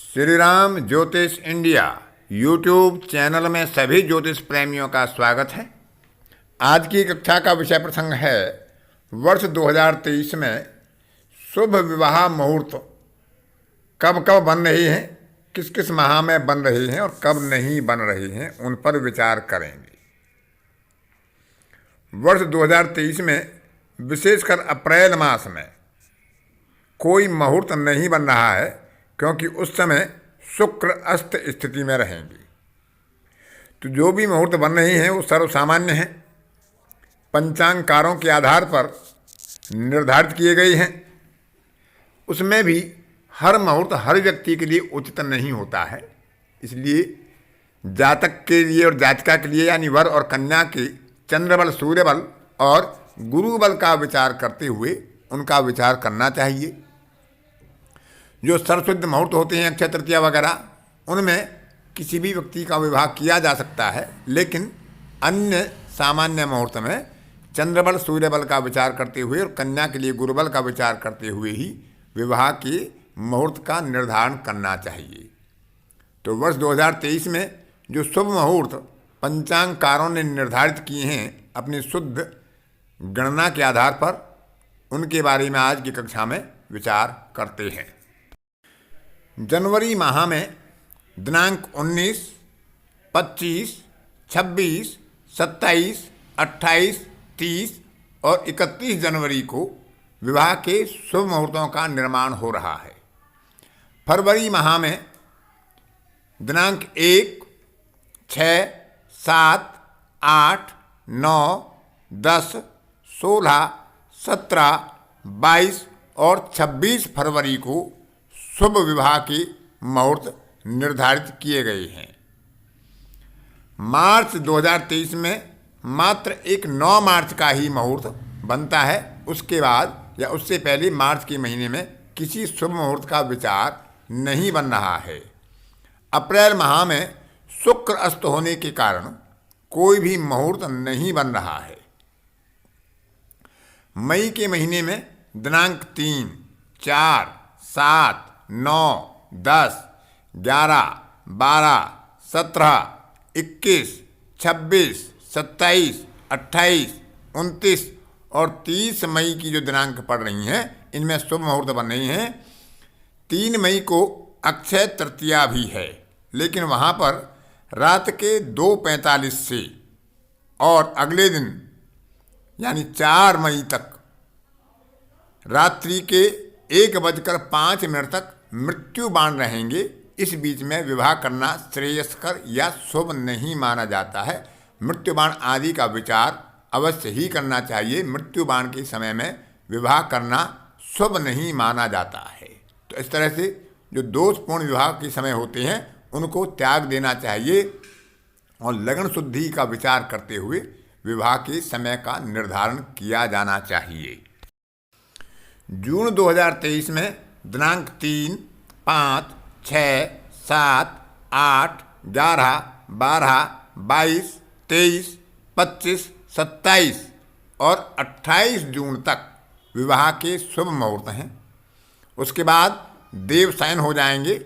श्री राम ज्योतिष India YouTube channel में सभी ज्योतिष प्रेमियों का स्वागत है। आज की कक्षा का विषय प्रसंग है वर्ष 2023 में शुभ विवाह मुहूर्त कब कब बन रही हैं, किस किस माह में बन रही हैं और कब नहीं बन रही हैं, उन पर विचार करेंगे। वर्ष 2023 में विशेषकर अप्रैल मास में कोई मुहूर्त नहीं बन रहा है, क्योंकि उस समय शुक्र अस्त स्थिति में रहेंगे। तो जो भी मुहूर्त बन रही हैं वो सर्वसामान्य हैं, पंचांगकारों के आधार पर निर्धारित किए गए हैं। उसमें भी हर मुहूर्त हर व्यक्ति के लिए उचित नहीं होता है। इसलिए जातक के लिए और जातिका के लिए यानी वर और कन्या के चंद्रबल, सूर्यबल और गुरुबल का विचार करते हुए उनका विचार करना चाहिए। जो सर्वसिद्ध मुहूर्त होते हैं, अक्षय तृतीया वगैरह, उनमें किसी भी व्यक्ति का विवाह किया जा सकता है, लेकिन अन्य सामान्य मुहूर्त में चंद्रबल, सूर्यबल का विचार करते हुए और कन्या के लिए गुरुबल का विचार करते हुए ही विवाह के मुहूर्त का निर्धारण करना चाहिए। तो वर्ष 2023 में जो शुभ मुहूर्त पंचांगकारों ने निर्धारित किए हैं अपनी शुद्ध गणना के आधार पर, उनके बारे में आज की कक्षा में विचार करते हैं। जनवरी माह में दिनांक 19, 25, 26, 27, 28, 30 और 31 जनवरी को विवाह के शुभ मुहूर्तों का निर्माण हो रहा है। फरवरी माह में दिनांक 1, 6, 7, 8, 9, 10, 16, 17, 22 और 26 फरवरी को शुभ विवाह के मुहूर्त निर्धारित किए गए हैं। मार्च 2023 में मात्र एक 9 मार्च का ही मुहूर्त बनता है। उसके बाद या उससे पहले मार्च के महीने में किसी शुभ मुहूर्त का विचार नहीं बन रहा है। अप्रैल माह में शुक्र अस्त होने के कारण कोई भी मुहूर्त नहीं बन रहा है। मई के महीने में दिनांक 3, 4, 7, 9, 10, 11, 12, 17, 21, 26, 27, 28, 29 और 30 मई की जो दिनांक पड़ रही हैं, इनमें शुभ मुहूर्त बन रही हैं। 3 मई को अक्षय तृतीया भी है, लेकिन वहाँ पर रात के 2:45 से और अगले दिन यानी 4 मई तक रात्रि के 1:05 तक मृत्यु बाण रहेंगे। इस बीच में विवाह करना श्रेयस्कर या शुभ नहीं माना जाता है। मृत्यु बाण आदि का विचार अवश्य ही करना चाहिए। मृत्यु बाण के समय में विवाह करना शुभ नहीं माना जाता है। तो इस तरह से जो दोषपूर्ण विवाह के समय होते हैं उनको त्याग देना चाहिए और लगन शुद्धि का विचार करते हुए विवाह के समय का निर्धारण किया जाना चाहिए। जून 2023 में दिनांक 3, 5, 6, 7, 8, 11, 12, 22, 23, 25, 27 और 28 जून तक विवाह के शुभ मुहूर्त हैं। उसके बाद देवशयन हो जाएंगे।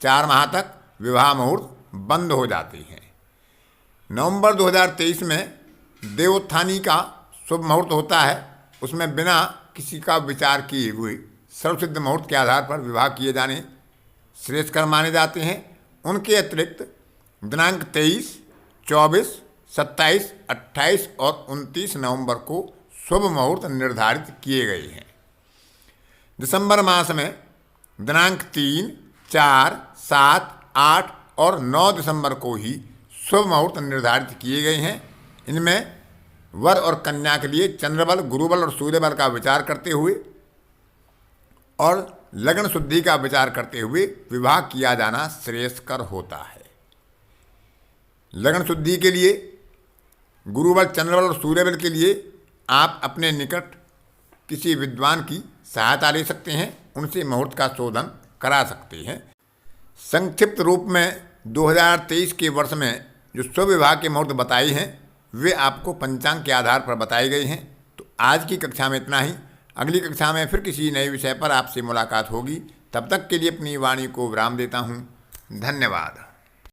4 माह तक विवाह मुहूर्त बंद हो जाते हैं। नवंबर 2023 में देवोत्थानी का शुभ मुहूर्त होता है। उसमें बिना किसी का विचार किए हुए सर्वसिद्ध मुहूर्त के आधार पर विवाह किए जाने श्रेयस्कर माने जाते हैं। उनके अतिरिक्त दिनांक 23, 24, 27, 28 और 29 नवंबर को शुभ मुहूर्त निर्धारित किए गए हैं। दिसंबर मास में दिनांक 3, 4, 7, 8 और 9 दिसंबर को ही शुभ मुहूर्त निर्धारित किए गए हैं। इनमें वर और कन्या के लिए चंद्रबल, गुरुबल और सूर्यबल का विचार करते हुए और लगन शुद्धि का विचार करते हुए विवाह किया जाना श्रेयस्कर होता है। लगन शुद्धि के लिए गुरुबल, चंद्रबल और सूर्यबल के लिए आप अपने निकट किसी विद्वान की सहायता ले सकते हैं, उनसे मुहूर्त का शोधन करा सकते हैं। संक्षिप्त रूप में 2023 के वर्ष में जो शुभ विवाह के मुहूर्त बताए हैं वे आपको पंचांग के आधार पर बताए गए हैं। तो आज की कक्षा में इतना ही। अगली कक्षा में फिर किसी नए विषय पर आपसे मुलाकात होगी। तब तक के लिए अपनी वाणी को विराम देता हूँ। धन्यवाद।